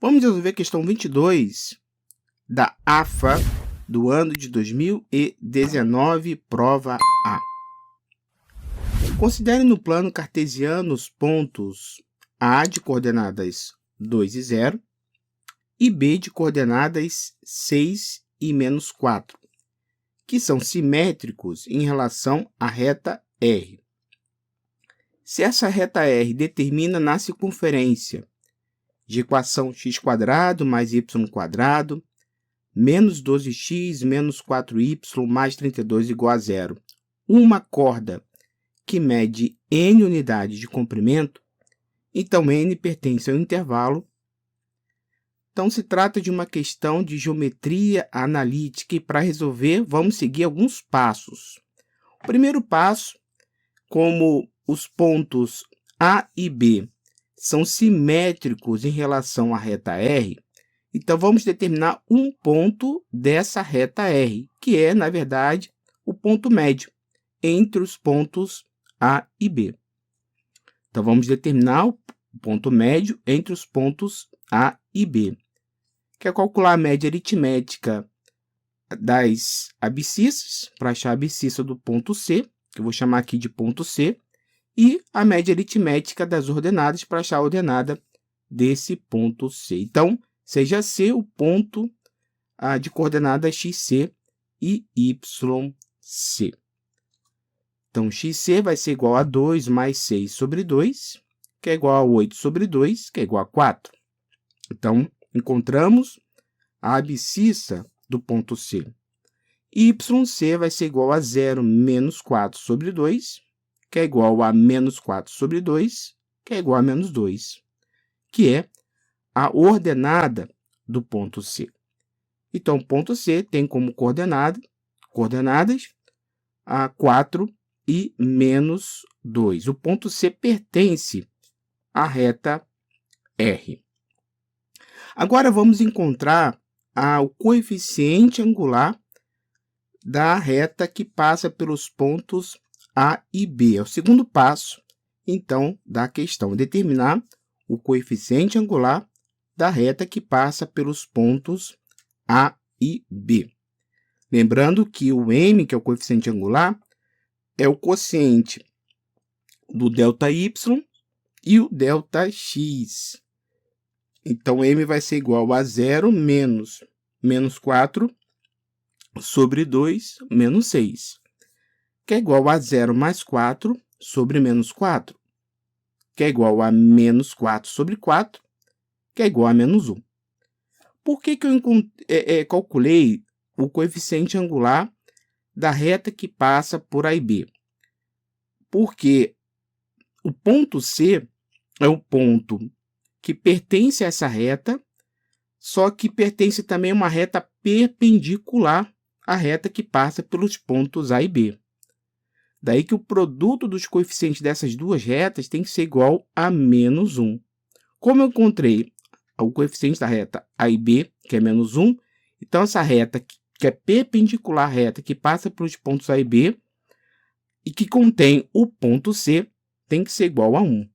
Vamos resolver a questão 22 da AFA do ano de 2019, prova A. Considere no plano cartesiano os pontos A de coordenadas 2 e 0 e B de coordenadas 6 e menos 4, que são simétricos em relação à reta R. Se essa reta R determina na circunferência de equação x² mais y² menos 12x menos 4y mais 32 igual a 0, uma corda que mede n unidades de comprimento, então n pertence ao intervalo. Então, se trata de uma questão de geometria analítica e para resolver, vamos seguir alguns passos. O primeiro passo, como os pontos A e B são simétricos em relação à reta R, então vamos determinar um ponto dessa reta R, que é, na verdade, o ponto médio entre os pontos A e B. Então, vamos determinar o ponto médio entre os pontos A e B. Quer calcular a média aritmética das abscissas, para achar a abscissa do ponto C, que eu vou chamar aqui de ponto C, e a média aritmética das ordenadas para achar a ordenada desse ponto C. Então, seja C o ponto de coordenadas XC e YC. Então, XC vai ser igual a 2 mais 6 sobre 2, que é igual a 8 sobre 2, que é igual a 4. Então, encontramos a abscissa do ponto C. YC vai ser igual a 0 menos 4 sobre 2, que é igual a menos 4 sobre 2, que é igual a menos 2, que é a ordenada do ponto C. Então, o ponto C tem como coordenadas a 4 e menos 2. O ponto C pertence à reta R. Agora, vamos encontrar o coeficiente angular da reta que passa pelos pontos A e B. É o segundo passo, então, da questão. Determinar o coeficiente angular da reta que passa pelos pontos A e B. Lembrando que o M, que é o coeficiente angular, é o quociente do ΔY e o ΔX. Então, M vai ser igual a 0 menos 4 sobre 2 menos 6, que é igual a 0 mais 4 sobre menos 4, que é igual a menos 4 sobre 4, que é igual a menos 1. Por que eu calculei o coeficiente angular da reta que passa por A e B? Porque o ponto C é o ponto que pertence a essa reta, só que pertence também a uma reta perpendicular à reta que passa pelos pontos A e B. Daí que o produto dos coeficientes dessas duas retas tem que ser igual a menos 1. Como eu encontrei o coeficiente da reta A e B, que é menos 1, então essa reta que é perpendicular à reta que passa pelos pontos A e B e que contém o ponto C tem que ser igual a 1.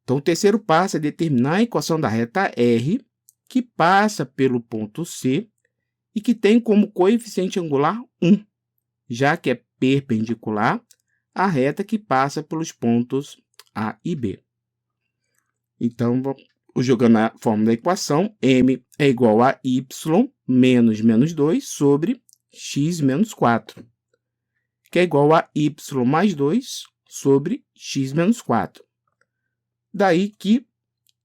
Então, o terceiro passo é determinar a equação da reta R, que passa pelo ponto C e que tem como coeficiente angular 1, já que é perpendicular à reta que passa pelos pontos A e B. Então, jogando a fórmula da equação, M é igual a Y menos menos 2 sobre X menos 4, que é igual a Y mais 2 sobre X menos 4. Daí que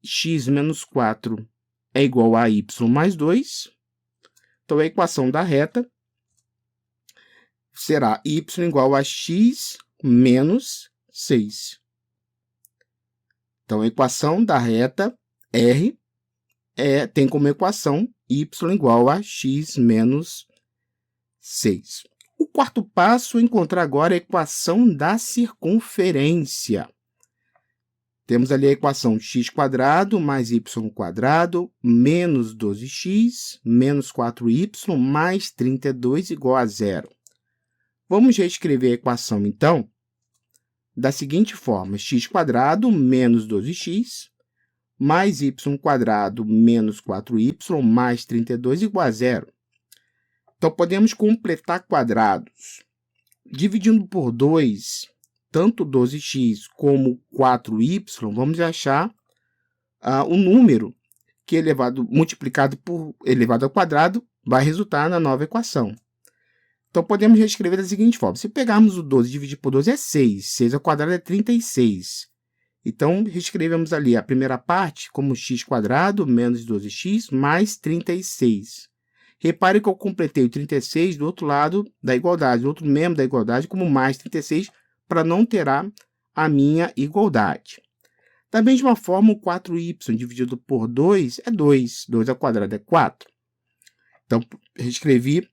X menos 4 é igual a Y mais 2. Então, a equação da reta será Y igual a X menos 6. Então, a equação da reta R tem como equação Y igual a X menos 6. O quarto passo é encontrar agora a equação da circunferência. Temos ali a equação x² mais y² menos 12x menos 4y mais 32 igual a 0. Vamos reescrever a equação, então, da seguinte forma: x² menos 12x mais y quadrado menos 4y mais 32 igual a zero. Então, podemos completar quadrados. Dividindo por 2, tanto 12x como 4y, vamos achar o número que multiplicado por elevado ao quadrado vai resultar na nova equação. Então, podemos reescrever da seguinte forma. Se pegarmos o 12 e dividir por 12 é 6. 6 ao quadrado é 36. Então, reescrevemos ali a primeira parte como x quadrado menos 12x mais 36. Repare que eu completei o 36 do outro lado da igualdade, do outro membro da igualdade, como mais 36, para não alterar a minha igualdade. Da mesma forma, o 4y dividido por 2 é 2. 2 ao quadrado é 4. Então, reescrevi,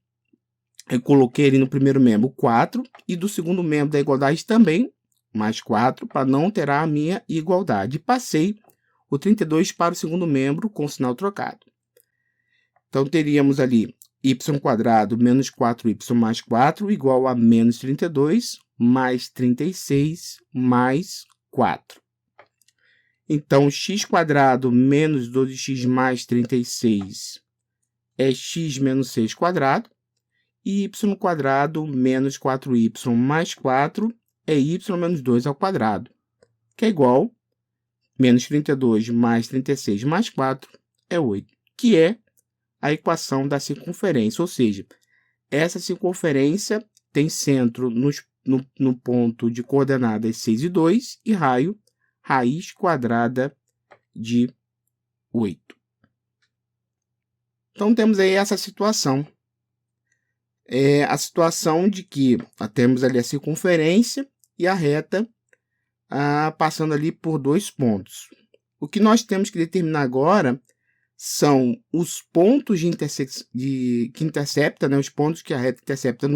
eu coloquei ali no primeiro membro 4 e do segundo membro da igualdade também mais 4, para não alterar a minha igualdade. Passei o 32 para o segundo membro com o sinal trocado. Então, teríamos ali y quadrado menos 4y mais 4 igual a menos 32 mais 36 mais 4. Então, x quadrado menos 12x mais 36 é x menos 6 quadrado. E y quadrado menos 4y mais 4 é y menos 2 ao quadrado, que é igual a menos 32 mais 36 mais 4 é 8, que é a equação da circunferência, ou seja, essa circunferência tem centro no ponto de coordenadas 6 e 2 e raio raiz quadrada de 8. Então, temos aí essa situação. É a situação de que temos ali a circunferência e a reta passando ali por 2 pontos. O que nós temos que determinar agora são os pontos que interceptam, né, os pontos que a reta intercepta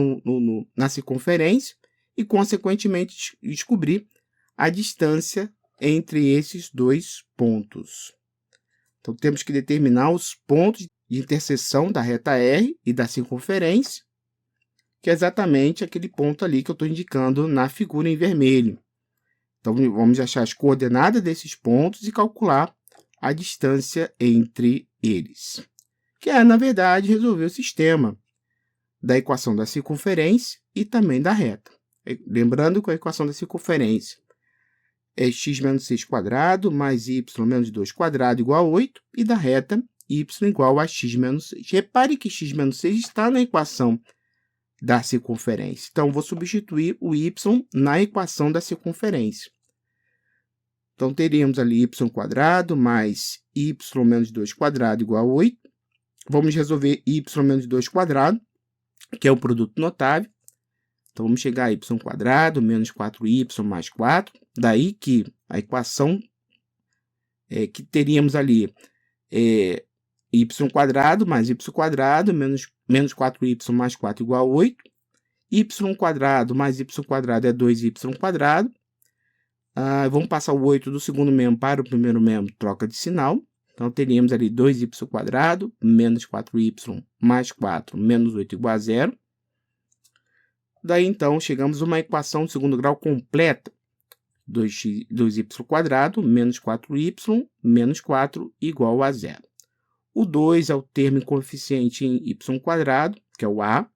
na circunferência e, consequentemente, descobrir a distância entre esses 2 pontos. Então, temos que determinar os pontos de interseção da reta R e da circunferência, que é exatamente aquele ponto ali que eu estou indicando na figura em vermelho. Então, vamos achar as coordenadas desses pontos e calcular a distância entre eles, que é, na verdade, resolver o sistema da equação da circunferência e também da reta. Lembrando que a equação da circunferência é x menos 6 quadrado mais y menos 2 quadrado igual a 8, e da reta y igual a x menos 6. Repare que x menos 6 está na equação da circunferência. Então, vou substituir o y na equação da circunferência. Então, teríamos ali y quadrado mais y menos 2 quadrado igual a 8. Vamos resolver y menos 2 quadrado, que é o produto notável. Então, vamos chegar a y quadrado menos 4y mais 4. Daí que a equação que teríamos ali é y quadrado mais y quadrado menos 4y mais 4 igual a 8. Y quadrado mais y quadrado é 2y quadrado. Vamos passar o 8 do segundo membro para o primeiro membro, troca de sinal. Então, teríamos ali 2y quadrado menos 4y mais 4 menos 8 igual a 0. Daí, então, chegamos a uma equação de segundo grau completa. 2y quadrado menos 4y menos 4 igual a 0. O 2 é o termo coeficiente em y quadrado, que é o a.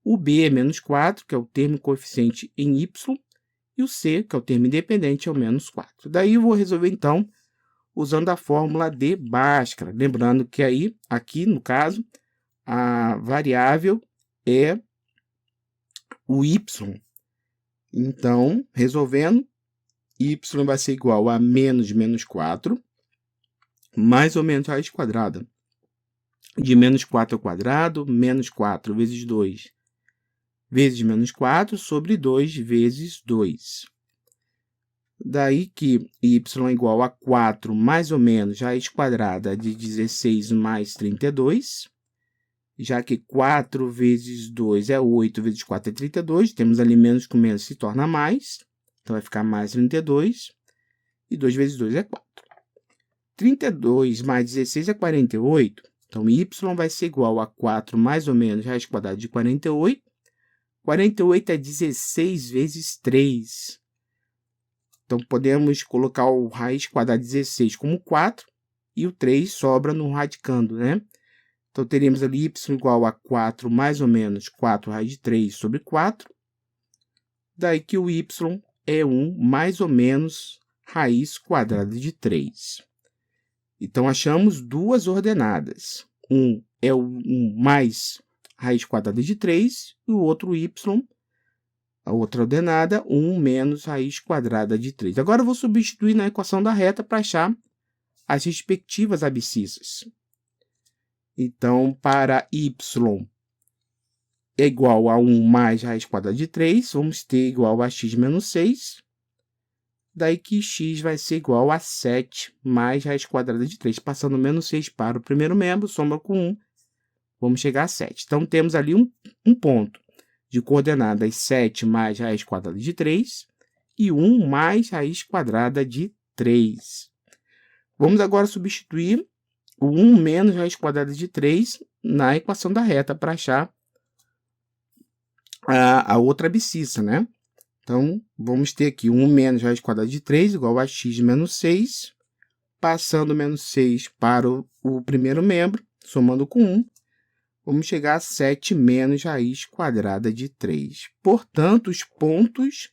O b é menos 4, que é o termo coeficiente em y. E o c, que é o termo independente, é o menos 4. Daí eu vou resolver, então, usando a fórmula de Bhaskara. Lembrando que aqui, no caso, a variável é o y. Então, resolvendo, y vai ser igual a menos 4, mais ou menos raiz quadrada de menos 4 ao quadrado, menos 4 vezes 2 vezes menos 4 sobre 2 vezes 2. Daí que y é igual a 4 mais ou menos raiz quadrada de 16 mais 32, já que 4 vezes 2 é 8, vezes 4 é 32, temos ali menos com menos se torna mais, então vai ficar mais 32, e 2 vezes 2 é 4. 32 mais 16 é 48, então y vai ser igual a 4 mais ou menos raiz quadrada de 48. 48 é 16 vezes 3. Então, podemos colocar o raiz quadrada de 16 como 4 e o 3 sobra no radicando, né? Então, teremos ali y igual a 4 mais ou menos 4 raiz de 3 sobre 4. Daí que o y é 1 mais ou menos raiz quadrada de 3. Então, achamos duas ordenadas. Um é o 1 mais raiz quadrada de 3 e o outro y, a outra ordenada, 1 menos raiz quadrada de 3. Agora, eu vou substituir na equação da reta para achar as respectivas abscissas. Então, para y é igual a 1 mais raiz quadrada de 3, vamos ter igual a x menos 6. Daí que x vai ser igual a 7 mais raiz quadrada de 3. Passando menos 6 para o primeiro membro, soma com 1, vamos chegar a 7. Então, temos ali um ponto de coordenadas 7 mais raiz quadrada de 3 e 1 mais raiz quadrada de 3. Vamos agora substituir o 1 menos raiz quadrada de 3 na equação da reta para achar a outra abscissa, né? Então, vamos ter aqui 1 menos raiz quadrada de 3 igual a x menos 6. Passando menos 6 para o primeiro membro, somando com 1, vamos chegar a 7 menos raiz quadrada de 3. Portanto, os pontos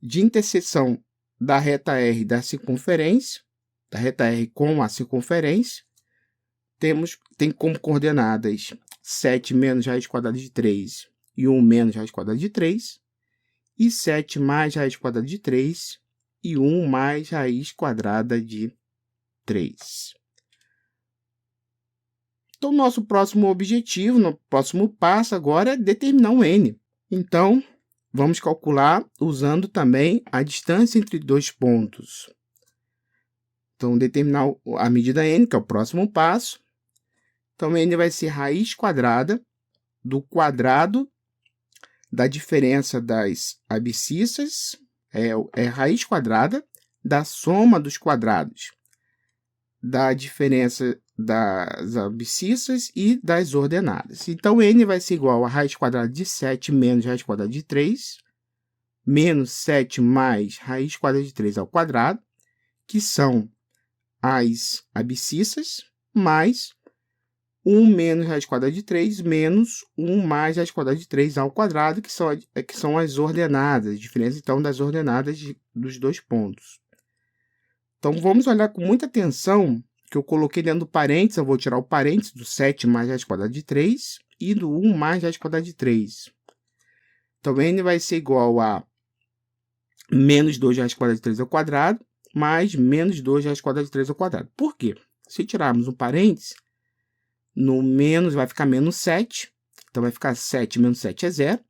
de interseção da reta R da circunferência, da reta R com a circunferência, tem como coordenadas 7 menos raiz quadrada de 3 e 1 menos raiz quadrada de 3, e 7 mais raiz quadrada de 3 e 1 mais raiz quadrada de 3. Então, nosso próximo objetivo, no próximo passo agora é determinar um n. Então, vamos calcular usando também a distância entre dois pontos. Então, determinar a medida n, que é o próximo passo. Então, n vai ser raiz quadrada do quadrado da diferença das abscissas, é raiz quadrada da soma dos quadrados da diferença das abscissas e das ordenadas. Então, n vai ser igual a raiz quadrada de 7 menos raiz quadrada de 3, menos 7 mais raiz quadrada de 3 ao quadrado, que são as abscissas, mais 1 menos raiz quadrada de 3, menos 1 mais raiz quadrada de 3 ao quadrado, que são as ordenadas, a diferença, então, das ordenadas dos dois pontos. Então, vamos olhar com muita atenção, que eu coloquei dentro do parênteses, eu vou tirar o parênteses do 7 mais raiz quadrada de 3 e do 1 mais raiz quadrada de 3. Então, n vai ser igual a menos 2 raiz quadrada de 3 ao quadrado, mais menos 2 raiz quadrada de 3 ao quadrado. Por quê? Se tirarmos um parênteses, no menos vai ficar menos 7, então vai ficar 7 menos 7 é 0,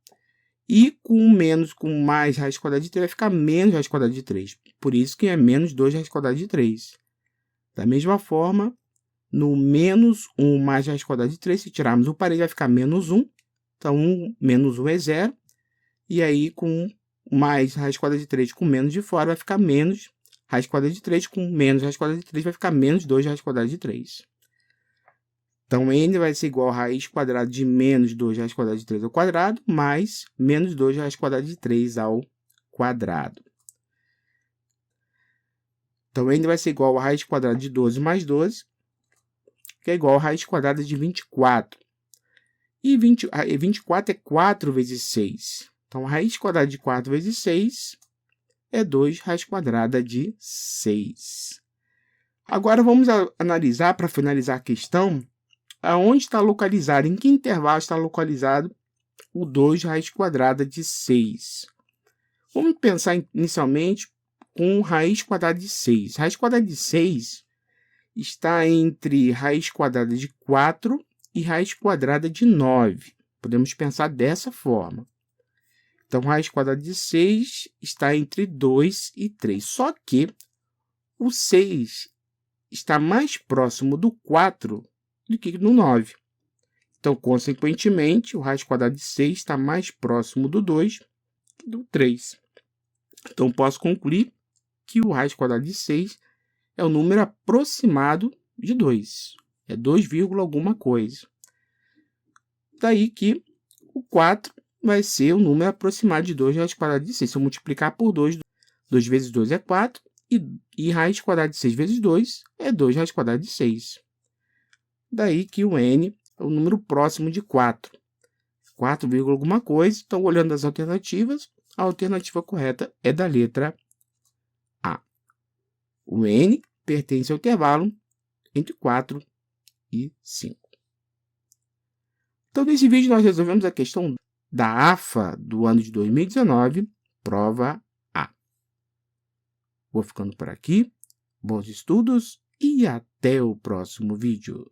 e com menos com mais raiz quadrada de 3 vai ficar menos raiz quadrada de 3, por isso que é menos 2 raiz quadrada de 3. Da mesma forma, no menos 1 mais raiz quadrada de 3, se tirarmos o parênteses vai ficar menos 1, então 1 menos 1 é 0, e aí com mais raiz quadrada de 3 com menos de fora vai ficar menos raiz quadrada de 3, com menos raiz quadrada de 3 vai ficar menos 2 raiz quadrada de 3. Então, n vai ser igual a raiz quadrada de menos 2 raiz quadrada de 3 ao quadrado, mais menos 2 raiz quadrada de 3 ao quadrado. Então, n vai ser igual a raiz quadrada de 12 mais 12, que é igual a raiz quadrada de 24. E 24 é 4 vezes 6. Então, a raiz quadrada de 4 vezes 6 é 2 raiz quadrada de 6. Agora, vamos analisar, para finalizar a questão, aonde está localizado, em que intervalo está localizado o 2 raiz quadrada de 6. Vamos pensar inicialmente com raiz quadrada de 6. Raiz quadrada de 6 está entre raiz quadrada de 4 e raiz quadrada de 9. Podemos pensar dessa forma. Então, raiz quadrada de 6 está entre 2 e 3. Só que o 6 está mais próximo do 4 do que no 9. Então, consequentemente, o raiz quadrada de 6 está mais próximo do 2 que do 3. Então, posso concluir que o raiz quadrada de 6 é o número aproximado de 2. É 2, alguma coisa. Daí que o 4 vai ser o número aproximado de 2 raiz quadrada de 6. Se eu multiplicar por 2, 2 vezes 2 é 4, e raiz quadrada de 6 vezes 2 é 2 raiz quadrada de 6. Daí que o n é o número próximo de 4. 4, alguma coisa. Então, olhando as alternativas, a alternativa correta é da letra A. O n pertence ao intervalo entre 4 e 5. Então, nesse vídeo, nós resolvemos a questão da AFA do ano de 2019, prova A. Vou ficando por aqui. Bons estudos e até o próximo vídeo.